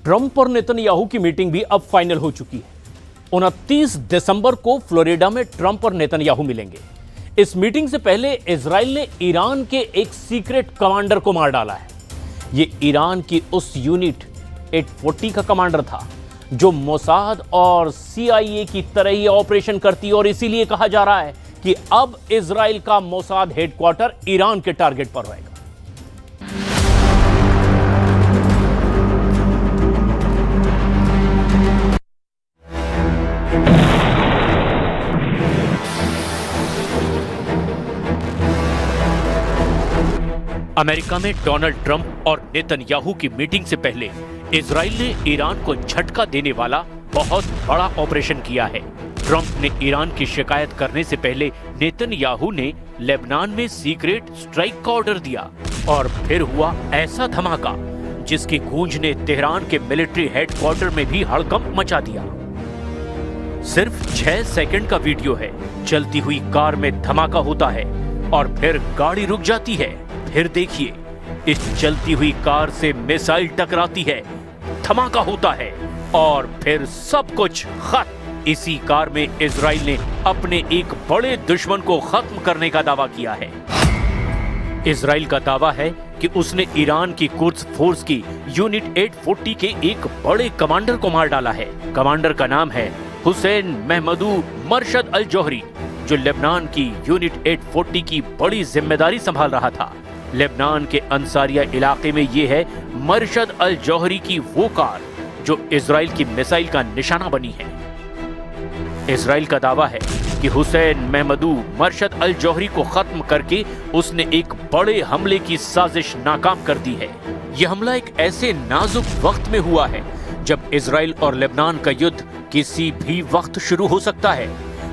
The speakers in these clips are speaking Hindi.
ट्रंप और नेतन्याहू की मीटिंग भी अब फाइनल हो चुकी है। 29 दिसंबर को फ्लोरिडा में ट्रंप और नेतन्याहू मिलेंगे। इस मीटिंग से पहले इजराइल ने ईरान के एक सीक्रेट कमांडर को मार डाला है। यह ईरान की उस यूनिट 840 का कमांडर था जो मोसाद और CIA की तरह ही ऑपरेशन करती, और इसीलिए कहा जा रहा है कि अब इजराइल का मोसाद हेडक्वार्टर ईरान के टारगेट पर रहेगा। अमेरिका में डोनाल्ड ट्रंप और नेतन्याहू की मीटिंग से पहले इजराइल ने ईरान को झटका देने वाला बहुत बड़ा ऑपरेशन किया है। ट्रंप ने ईरान की शिकायत करने से पहले नेतन्याहू ने लेबनान में सीक्रेट स्ट्राइक का ऑर्डर दिया, और फिर हुआ ऐसा धमाका जिसकी गूंज ने तेहरान के मिलिट्री हेडक्वार्टर में भी हड़कंप मचा दिया। सिर्फ 6 सेकंड का वीडियो है। चलती हुई कार में धमाका होता है और फिर गाड़ी रुक जाती है। फिर देखिए, इस चलती हुई कार से मिसाइल टकराती है, धमाका होता है और फिर सब कुछ खत्म। इसी कार में इजराइल ने अपने एक बड़े दुश्मन को खत्म करने का दावा किया है। इजराइल का दावा है कि उसने ईरान की कुद्स फोर्स की यूनिट 840 के एक बड़े कमांडर को मार डाला है। कमांडर का नाम है हुसैन महमदू मरशद अल जौहरी, जो लेबनान की यूनिट 840 की बड़ी जिम्मेदारी संभाल रहा था। लेबनान के अंसारिया इलाके में यह है मरशद अल जौहरी की वो कार जो इजराइल की मिसाइल का निशाना बनी है। इजराइल का दावा है कि हुसैन महमदू मरशद अल जौहरी को खत्म करके उसने एक बड़े हमले की साजिश नाकाम कर दी है। यह हमला एक ऐसे नाजुक वक्त में हुआ है जब इजराइल और लेबनान का युद्ध किसी भी वक्त शुरू हो सकता है,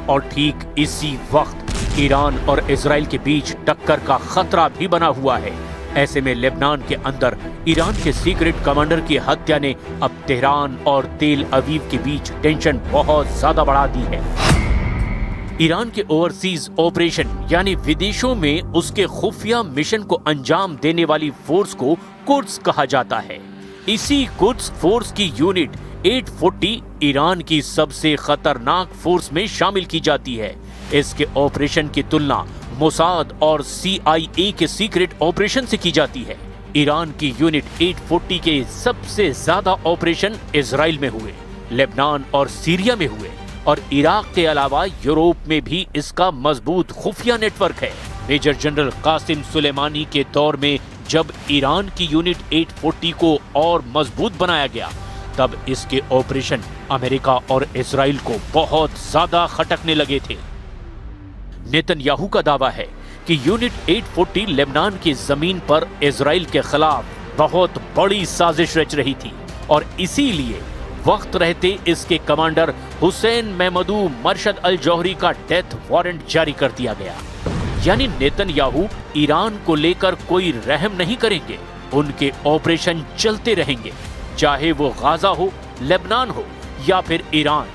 और ठीक इसी वक्त ईरान और इजराइल के बीच टक्कर का खतरा भी बना हुआ है। ऐसे में लेबनान के अंदर ईरान के सीक्रेट कमांडर की हत्या ने अब तेहरान और तेल अवीव के बीच टेंशन बहुत ज्यादा बढ़ा दी है। ईरान के ओवरसीज ऑपरेशन यानी विदेशों में उसके खुफिया मिशन को अंजाम देने वाली फोर्स को कुद्स कहा जाता है। इसी कुद्स फोर्स की यूनिट 840 ईरान की सबसे खतरनाक फोर्स में शामिल की जाती है। इसके ऑपरेशन की तुलना मोसाद और CIA के सीक्रेट ऑपरेशन से की जाती है। ईरान की यूनिट 840 के सबसे ज्यादा ऑपरेशन इजराइल में हुए, लेबनान और सीरिया में हुए, और इराक के अलावा यूरोप में भी इसका मजबूत खुफिया नेटवर्क है। मेजर जनरल कासिम सुलेमानी के दौर में जब ईरान की यूनिट 840 को और मजबूत बनाया गया, तब इसके ऑपरेशन अमेरिका और इजराइल को बहुत ज्यादा खटकने लगे थे। नेतन्याहू का दावा है कि यूनिट 840 लेबनान की जमीन पर इजराइल के खिलाफ बहुत बड़ी साजिश रच रही थी, और इसीलिए वक्त रहते इसके कमांडर हुसैन महमदू मरशद अल जौहरी का डेथ वारंट जारी कर दिया गया। यानी नेतन्याहू ईरान को लेकर कोई रहम नहीं करेंगे। उनके ऑपरेशन चलते रहेंगे, चाहे वो गाजा हो, लेबनान हो या फिर ईरान।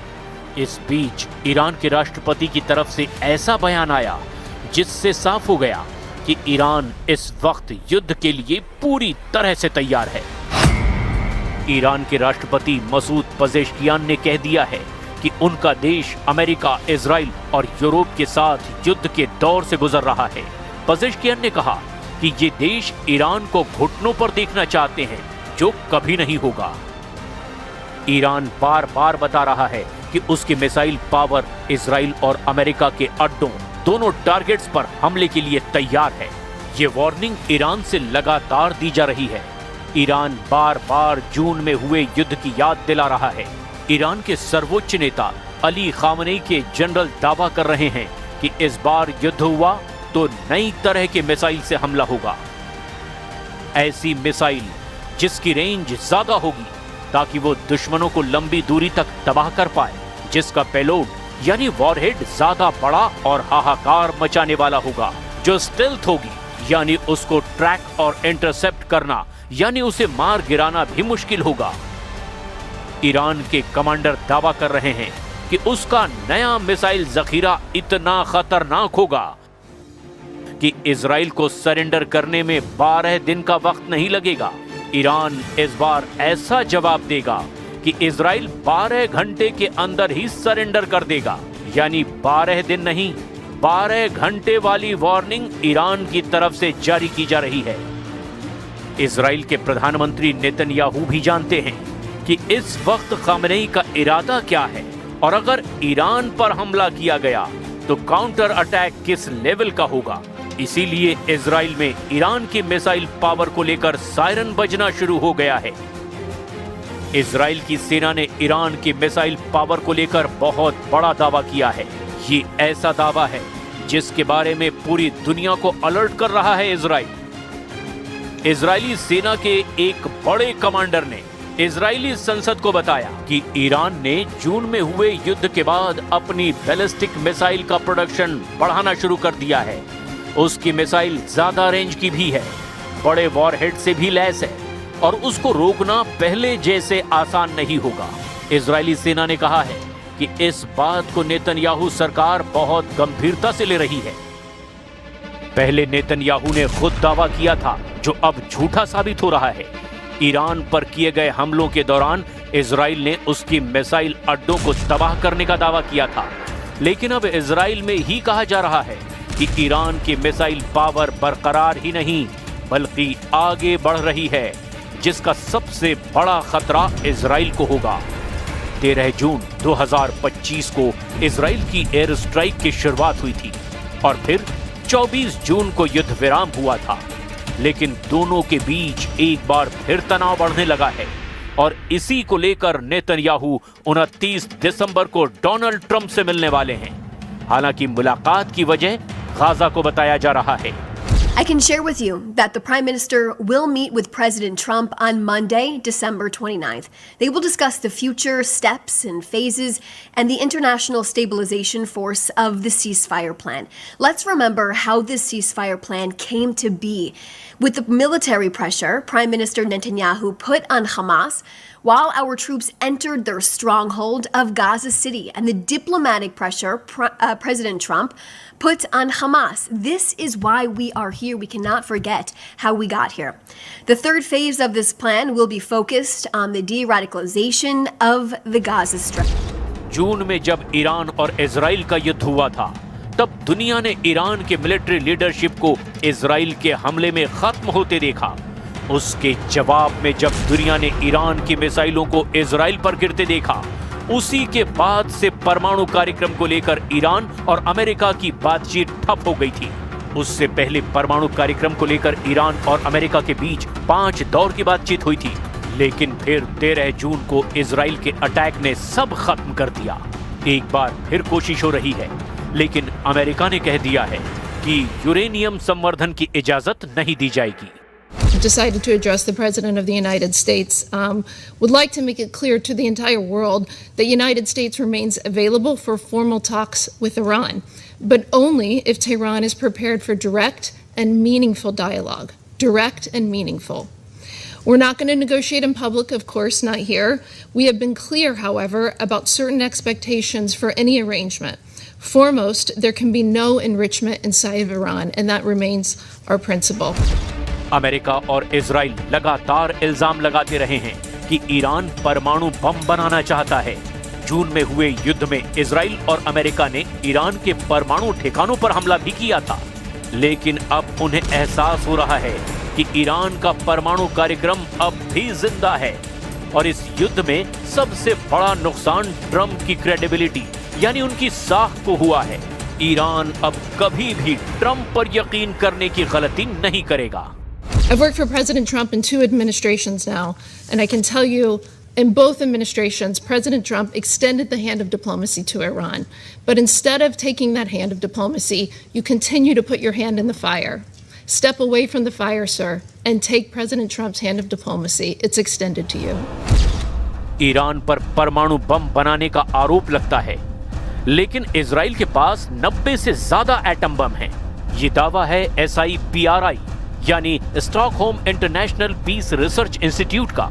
इस बीच ईरान के राष्ट्रपति की तरफ से ऐसा बयान आया जिससे साफ हो गया कि ईरान इस वक्त युद्ध के लिए पूरी तरह से तैयार है। ईरान के राष्ट्रपति मसूद पजेश्कियान ने कह दिया है कि उनका देश अमेरिका, इजराइल और यूरोप के साथ युद्ध के दौर से गुजर रहा है। पजेश्कियान ने कहा कि ये देश ईरान को घुटनों पर देखना चाहते हैं, जो कभी नहीं होगा। ईरान बार बार बता रहा है कि उसकी मिसाइल पावर इजराइल और अमेरिका के अड्डों, दोनों टारगेट्स पर हमले के लिए तैयार है। ये वार्निंग ईरान से लगातार दी जा रही है। ईरान बार बार जून में हुए युद्ध की याद दिला रहा है। ईरान के सर्वोच्च नेता अली खामनेई के जनरल दावा कर रहे हैं कि इस बार युद्ध हुआ तो नई तरह के मिसाइल से हमला होगा। ऐसी मिसाइल जिसकी रेंज ज्यादा होगी ताकि वो दुश्मनों को लंबी दूरी तक तबाह कर पाए, जिसका पेलोड यानी वॉरहेड ज्यादा बड़ा और हाहाकार मचाने वाला होगा, जो स्टेल्थ होगी यानी उसको ट्रैक और इंटरसेप्ट करना यानी उसे मार गिराना भी मुश्किल होगा। ईरान के कमांडर दावा कर रहे हैं कि उसका नया मिसाइल जखीरा इतना खतरनाक होगा कि इजराइल को सरेंडर करने में 12 दिन का वक्त नहीं लगेगा। ईरान इस बार ऐसा जवाब देगा कि इजराइल 12 घंटे के अंदर ही सरेंडर कर देगा। यानी 12 दिन नहीं, 12 घंटे वाली वार्निंग ईरान की तरफ से जारी की जा रही है। इजराइल के प्रधानमंत्री नेतन्याहू भी जानते हैं कि इस वक्त खामेनेई का इरादा क्या है, और अगर ईरान पर हमला किया गया तो काउंटर अटैक किस लेवल का होगा। इसीलिए इजराइल में ईरान की मिसाइल पावर को लेकर सायरन बजना शुरू हो गया है। इजराइल की सेना ने ईरान की मिसाइल पावर को लेकर बहुत बड़ा दावा किया है। ये ऐसा दावा है जिसके बारे में पूरी दुनिया को अलर्ट कर रहा है इजराइल। इजरायली सेना के एक बड़े कमांडर ने इजरायली संसद को बताया कि ईरान ने जून में हुए युद्ध के बाद अपनी बैलिस्टिक मिसाइल का प्रोडक्शन बढ़ाना शुरू कर दिया है। उसकी मिसाइल ज्यादा रेंज की भी है, बड़े वॉरहेड से भी लैस है, और उसको रोकना पहले जैसे आसान नहीं होगा। इजरायली सेना ने कहा है कि इस बात को नेतन्याहू सरकार बहुत गंभीरता से ले रही है। पहले नेतन्याहू ने खुद दावा किया था, जो अब झूठा साबित हो रहा है। ईरान पर किए गए हमलों के दौरान इजराइल ने उसकी मिसाइल अड्डों को तबाह करने का दावा किया था, लेकिन अब इजराइल में ही कहा जा रहा है कि ईरान की मिसाइल पावर बरकरार ही नहीं बल्कि आगे बढ़ रही है, जिसका सबसे बड़ा खतरा इजराइल को होगा। 13 जून 2025 को इजराइल की एयर स्ट्राइक की शुरुआत हुई थी और फिर 24 जून को युद्ध विराम हुआ था, लेकिन दोनों के बीच एक बार फिर तनाव बढ़ने लगा है और इसी को लेकर नेतन्याहू 29 दिसंबर को डोनाल्ड ट्रंप से मिलने वाले हैं। हालांकि मुलाकात की वजह गाजा को बताया जा रहा है। I can share with you that the Prime Minister will meet with President Trump on Monday, December 29th. They will discuss the future steps and phases and the international stabilization force of the ceasefire plan. Let's remember how this ceasefire plan came to be. With the military pressure Prime Minister Netanyahu put on Hamas while our troops entered their stronghold of Gaza City, and the diplomatic pressure President Trump put on Hamas. This is why we are here. We cannot forget how we got here. The third phase of this plan will be focused on the de-radicalization of the Gaza Strip. जून में जब ईरान और इजराइल का युद्ध हुआ था, तब दुनिया ने ईरान के मिलिट्री लीडरशिप को इजराइल के हमले में खत्म होते देखा। उसके जवाब में जब दुनिया ने ईरान की मिसाइलों को इजराइल पर गिरते देखा, उसी के बाद से परमाणु कार्यक्रम को लेकर ईरान और अमेरिका की बातचीत ठप हो गई थी। उससे पहले परमाणु कार्यक्रम को लेकर ईरान और अमेरिका के बीच 5 दौर की बातचीत हुई थी, लेकिन फिर 13 जून को इजराइल के अटैक ने सब खत्म कर दिया। एक बार फिर कोशिश हो रही है, लेकिन अमेरिका ने कह दिया है कि यूरेनियम संवर्धन की इजाजत नहीं दी जाएगी। Decided to address the President of the United States, would like to make it clear to the entire world that United States remains available for formal talks with Iran, but only if Tehran is prepared for direct and meaningful dialogue. Direct and meaningful. We're not going to negotiate in public, of course, not here. We have been clear, however, about certain expectations for any arrangement. Foremost, there can be no enrichment inside of Iran, and that remains our principle. America और इजराइल लगातार इल्जाम लगाते रहे हैं कि ईरान परमाणु बम बनाना चाहता है। जून में हुए युद्ध में इजराइल और अमेरिका ने ईरान के परमाणु ठिकानों पर हमला भी किया था, लेकिन अब उन्हें एहसास हो रहा है कि ईरान का परमाणु कार्यक्रम अब भी जिंदा है और इस युद्ध में सबसे बड़ा नुकसान ट्रंप की क्रेडिबिलिटी यानी उनकी साख को हुआ है। ईरान अब कभी भी ट्रंप पर यकीन करने की गलती नहीं करेगा। I've worked for President Trump in 2 administrations now, and I can tell you, in both administrations, President Trump extended the hand of diplomacy to Iran. But instead of taking that hand of diplomacy, you continue to put your hand in the fire. Step away from the fire, sir, and take President Trump's hand of diplomacy. It's extended to you. Iran पर परमाणु बम बनाने का आरोप लगता है, लेकिन इजराइल के पास 90 से ज्यादा एटम बम हैं। ये दावा है SIPRI यानी Stockholm International Peace Research Institute का,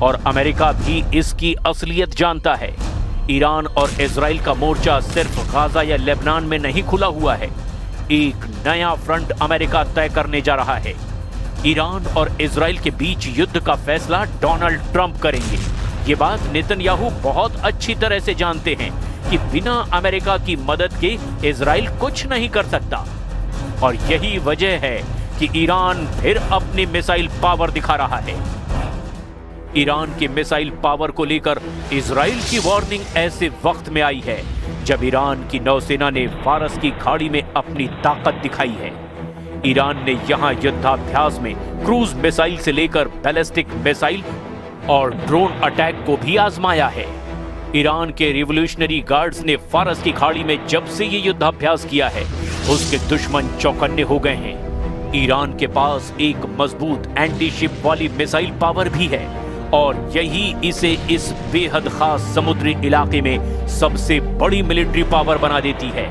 और अमेरिका भी इसकी असलियत जानता है। ईरान और इजराइल का मोर्चा सिर्फ गाजा या लेबनान में नहीं खुला हुआ है, एक नया फ्रंट अमेरिका तय करने जा रहा है। ईरान और इजराइल के बीच युद्ध का फैसला डोनाल्ड ट्रंप करेंगे। ये बात नेतन्याहू बहुत अच्छी तरह से जानते हैं कि बिना अमेरिका की मदद के इजराइल कुछ नहीं कर सकता। और यही वजह है कि ईरान फिर अपनी मिसाइल पावर दिखा रहा है। ईरान की मिसाइल पावर को लेकर इजराइल की वार्निंग ऐसे वक्त में आई है जब ईरान की नौसेना ने फारस की खाड़ी में अपनी ताकत दिखाई है। ईरान ने यहां युद्धाभ्यास में क्रूज मिसाइल से लेकर बैलिस्टिक मिसाइल और ड्रोन अटैक को भी आजमाया है। ईरान के रिवॉल्यूशनरी गार्ड्स ने फारस की खाड़ी में जब से ये युद्धाभ्यास किया है, उसके दुश्मन चौकन्ने हो गए हैं। ईरान के पास एक मजबूत एंटी शिप वाली मिसाइल पावर भी है और यही इसे इस बेहद खास समुद्री इलाके में सबसे बड़ी मिलिट्री पावर बना देती है।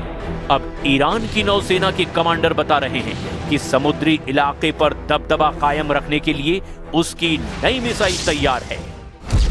अब ईरान की नौसेना के कमांडर बता रहे हैं कि समुद्री इलाके पर दबदबा कायम रखने के लिए उसकी नई मिसाइल तैयार है।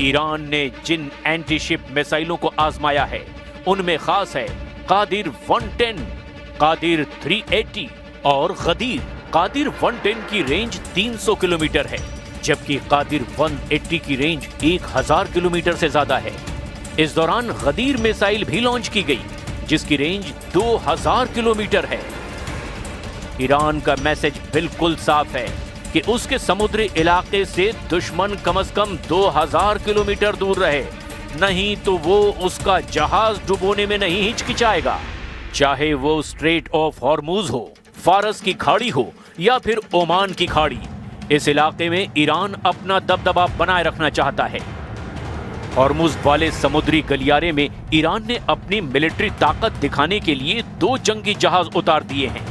ईरान ने जिन एंटी शिप मिसाइलों को आजमाया है उनमें खास है कादिर 110, कादिर 380 और गदीर। कादिर 110 की रेंज 300 किलोमीटर है जबकि कादिर 180 की रेंज 1000 किलोमीटर से ज्यादा है। इस दौरान गदीर मिसाइल भी लॉन्च की गई जिसकी रेंज 2000 किलोमीटर है। ईरान का मैसेज बिल्कुल साफ है कि उसके समुद्री इलाके से दुश्मन कम से कम 2000 किलोमीटर दूर रहे, नहीं तो वो उसका जहाज डुबोने में नहीं हिचकिचाएगा। चाहे वो स्ट्रेट ऑफ हॉर्मुज हो, फारस की खाड़ी हो या फिर ओमान की खाड़ी, इस इलाके में ईरान अपना दबदबा बनाए रखना चाहता है। हॉर्मुज वाले समुद्री गलियारे में ईरान ने अपनी मिलिट्री ताकत दिखाने के लिए 2 जंगी जहाज उतार दिए हैं।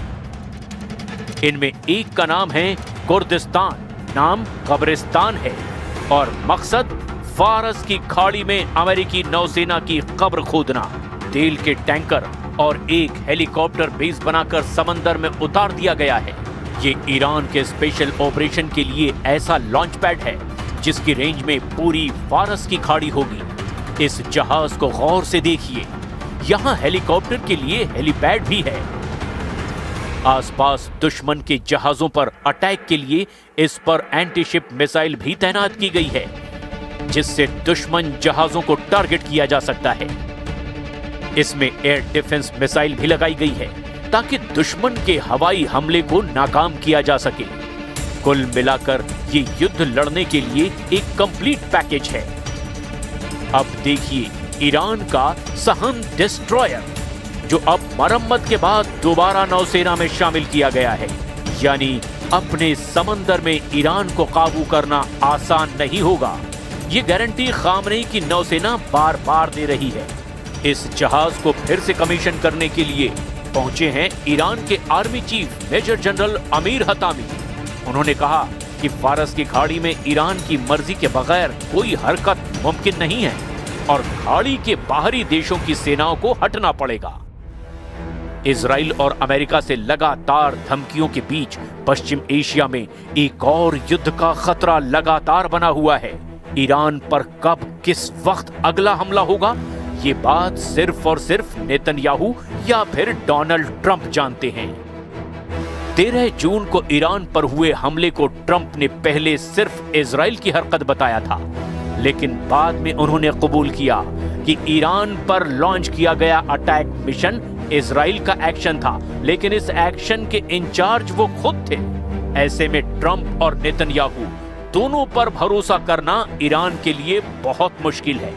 इनमें एक का नाम है कुर्दिस्तान, नाम कब्रिस्तान है और मकसद फारस की खाड़ी में अमेरिकी नौसेना की कब्र खोदना। तेल के टैंकर और एक हेलीकॉप्टर बेस बनाकर समंदर में उतार दिया गया है। ये ईरान के स्पेशल ऑपरेशन के लिए ऐसा लॉन्च पैड है जिसकी रेंज में पूरी फारस की खाड़ी होगी। इस जहाज को गौर से देखिए, यहाँ हेलीकॉप्टर के लिए हेलीपैड भी है। आसपास दुश्मन के जहाजों पर अटैक के लिए इस पर एंटी शिप मिसाइल भी तैनात की गई है जिससे दुश्मन जहाजों को टारगेट किया जा सकता है। इसमें एयर डिफेंस मिसाइल भी लगाई गई है ताकि दुश्मन के हवाई हमले को नाकाम किया जा सके। कुल मिलाकर ये युद्ध लड़ने के लिए एक कंप्लीट पैकेज है। अब देखिए ईरान का सहन डिस्ट्रॉयर जो अब मरम्मत के बाद दोबारा नौसेना में शामिल किया गया है। यानी अपने समंदर में ईरान को काबू करना आसान नहीं होगा, ये गारंटी खामनेई की नौसेना बार बार दे रही है। इस जहाज को फिर से कमीशन करने के लिए पहुंचे हैं ईरान के army chief major general Amir Hatami. उन्होंने कहा कि फारस की खाड़ी में ईरान की मर्जी के बगैर कोई हरकत मुमकिन नहीं है और खाड़ी के बाहरी देशों की सेनाओं को हटना पड़ेगा। इजराइल और अमेरिका से लगातार धमकियों के बीच पश्चिम एशिया में एक और युद्ध का खतरा लगातार बना हुआ है। ईरान पर कब किस वक्त अगला हमला होगा, ये बात सिर्फ और सिर्फ नेतन्याहू या फिर डोनाल्ड ट्रंप जानते हैं। 13 जून को ईरान पर हुए हमले को ट्रंप ने पहले सिर्फ इजराइल की हरकत बताया था, लेकिन बाद में उन्होंने कबूल किया कि ईरान पर लॉन्च किया गया अटैक मिशन इजराइल का एक्शन था, लेकिन इस एक्शन के इंचार्ज वो खुद थे। ऐसे में ट्रंप और नेतन्याहू दोनों पर भरोसा करना ईरान के लिए बहुत मुश्किल है।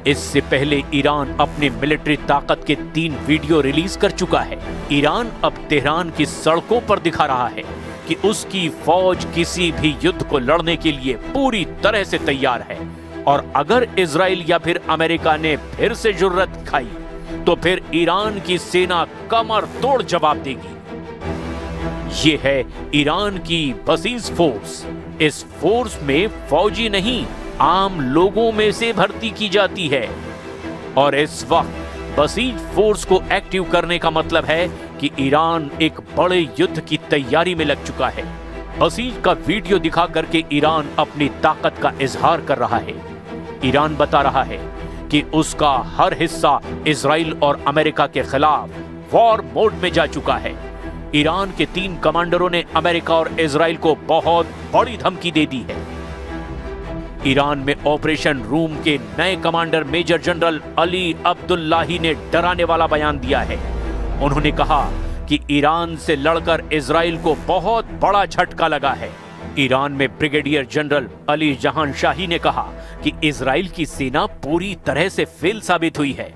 इससे पहले ईरान अपने मिलिट्री ताकत के 3 वीडियो रिलीज कर चुका है। ईरान अब तेहरान की सड़कों पर दिखा रहा है कि उसकी फौज किसी भी युद्ध को लड़ने के लिए पूरी तरह से तैयार है और अगर इजराइल या फिर अमेरिका ने फिर से जुर्रत दिखाई तो फिर ईरान की सेना कमर तोड़ जवाब देगी। ये है ईरान की बसीज फोर्स। इस फोर्स में फौजी नहीं, आम लोगों में से भर्ती की जाती है और इस वक्त बसीज फोर्स को एक्टिव करने का मतलब है कि ईरान एक बड़े युद्ध की तैयारी में लग चुका है। बसीज का वीडियो दिखा करके ईरान अपनी ताकत का इजहार कर रहा है। ईरान बता रहा है कि उसका हर हिस्सा इजराइल और अमेरिका के खिलाफ वॉर मोड में जा चुका है। ईरान के 3 कमांडरों ने अमेरिका और इजराइल को बहुत बड़ी धमकी दे दी है। ईरान में ऑपरेशन रूम के नए commander major general Ali Abdullahi ने डराने वाला बयान दिया है। उन्होंने कहा कि ईरान से लड़कर इजराइल को बहुत बड़ा झटका लगा है। ईरान में ब्रिगेडियर जनरल अली जहान शाही ने कहा कि इजराइल की सेना पूरी तरह से फेल साबित हुई है।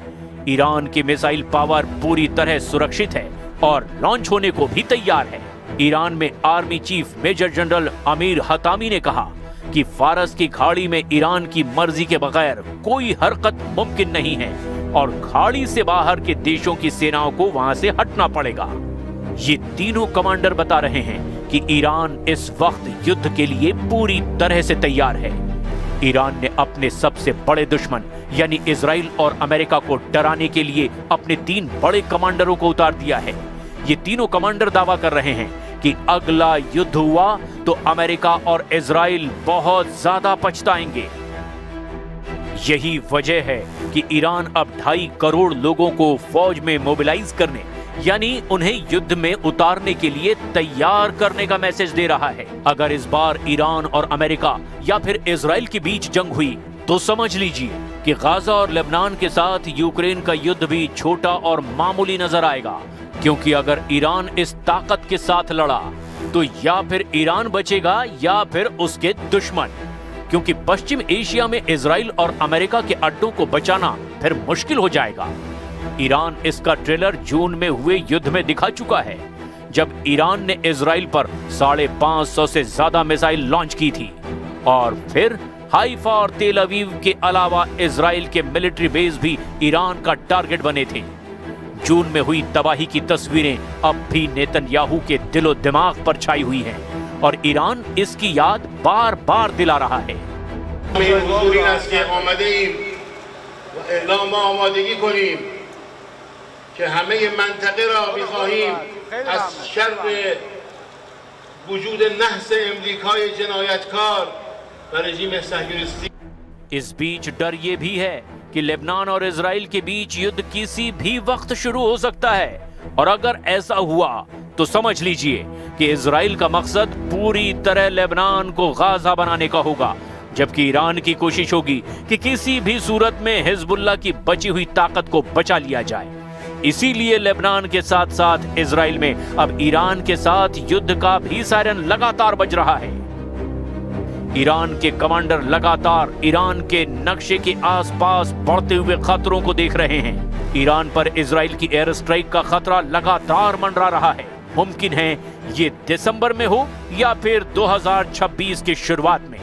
ईरान की मिसाइल पावर पूरी तरह सुरक्षित है और लॉन्च होने को भी तैयार है। ईरान में army chief major general Amir Hatami ने कहा कि फारस की खाड़ी में ईरान की मर्जी के बगैर कोई हरकत मुमकिन नहीं है और खाड़ी से बाहर के देशों की सेनाओं को वहां से हटना पड़ेगा। ये तीनों कमांडर बता रहे हैं कि ईरान इस वक्त युद्ध के लिए पूरी तरह से तैयार है। ईरान ने अपने सबसे बड़े दुश्मन यानी इजराइल और अमेरिका को डराने के लिए अपने 3 बड़े कमांडरों को उतार दिया है। ये तीनों कमांडर दावा कर रहे हैं कि अगला युद्ध हुआ तो अमेरिका और इजराइल बहुत ज्यादा पछताएंगे। यही वजह है कि ईरान अब 2.5 करोड़ लोगों को फौज में मोबिलाइज करने यानी उन्हें युद्ध में उतारने के लिए तैयार करने का मैसेज दे रहा है। अगर इस बार ईरान और अमेरिका या फिर इजराइल के बीच जंग हुई तो समझ लीजिए कि गाजा और लेबनान के साथ यूक्रेन का युद्ध भी छोटा और मामूली नजर आएगा, क्योंकि अगर ईरान इस ताकत के साथ लड़ा तो या फिर ईरान बचेगा या फिर उसके दुश्मन, क्योंकि पश्चिम एशिया में इजराइल और अमेरिका के अड्डों को बचाना फिर मुश्किल हो जाएगा। ईरान इसका ट्रेलर जून में हुए युद्ध में दिखा चुका है, जब ईरान ने इजराइल पर 550 से ज्यादा मिसाइल लॉन्च की थी और फिर हाइफा और तेल अवीव के अलावा इजराइल के मिलिट्री बेस भी ईरान का टारगेट बने थे। जून में हुई तबाही की तस्वीरें अब भी नेतन्याहू के दिलो दिमाग पर छाई हुई हैं और ईरान इसकी याद बार बार दिला रहा है। इस बीच डर ये भी है कि लेबनान और इजराइल के बीच युद्ध किसी भी वक्त शुरू हो सकता है और अगर ऐसा हुआ तो समझ लीजिए कि इजराइल का मकसद पूरी तरह लेबनान को गाजा बनाने का होगा, जबकि ईरान की कोशिश होगी कि किसी भी सूरत में हिजबुल्लाह की बची हुई ताकत को बचा लिया जाए। इसीलिए लेबनान के साथ साथ इजराइल में अब ईरान के साथ युद्ध का भी सायरन लगातार बज रहा है। ईरान के कमांडर लगातार ईरान के नक्शे के आसपास बढ़ते हुए खतरों को देख रहे हैं। ईरान पर इजराइल की एयर स्ट्राइक का खतरा लगातार मंडरा रहा है। मुमकिन है ये दिसंबर में हो या फिर 2026 की शुरुआत में।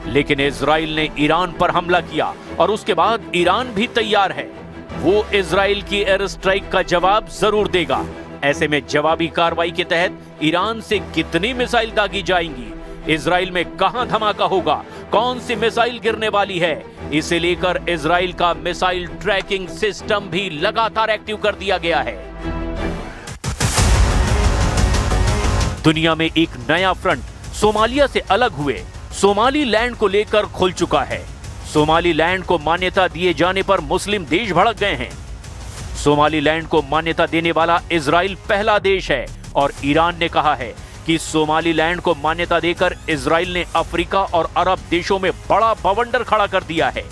लेकिन इजराइल ने ईरान पर हमला किया और उसके बाद ईरान भी तैयार है। वो इजराइल की एयर स्ट्राइक का जवाब जरूर देगा। ऐसे में जवाबी कार्रवाई के तहत ईरान से कितनी मिसाइल दागी जाएंगी, इजराइल में कहां धमाका होगा, कौन सी मिसाइल गिरने वाली है, इसे लेकर इजराइल का मिसाइल ट्रैकिंग सिस्टम भी लगातार एक्टिव कर दिया गया है। दुनिया में एक नया फ्रंट सोमालिया से अलग हुए सोमालीलैंड को लेकर खुल चुका है। सोमालीलैंड को मान्यता दिए जाने पर मुस्लिम देश भड़क गए हैं। सोमालीलैंड को मान्यता देने वाला इजराइल पहला देश है और ईरान ने कहा है कि सोमालीलैंड को मान्यता देकर इजराइल ने अफ्रीका और अरब देशों में बड़ा बवंडर खड़ा कर दिया है।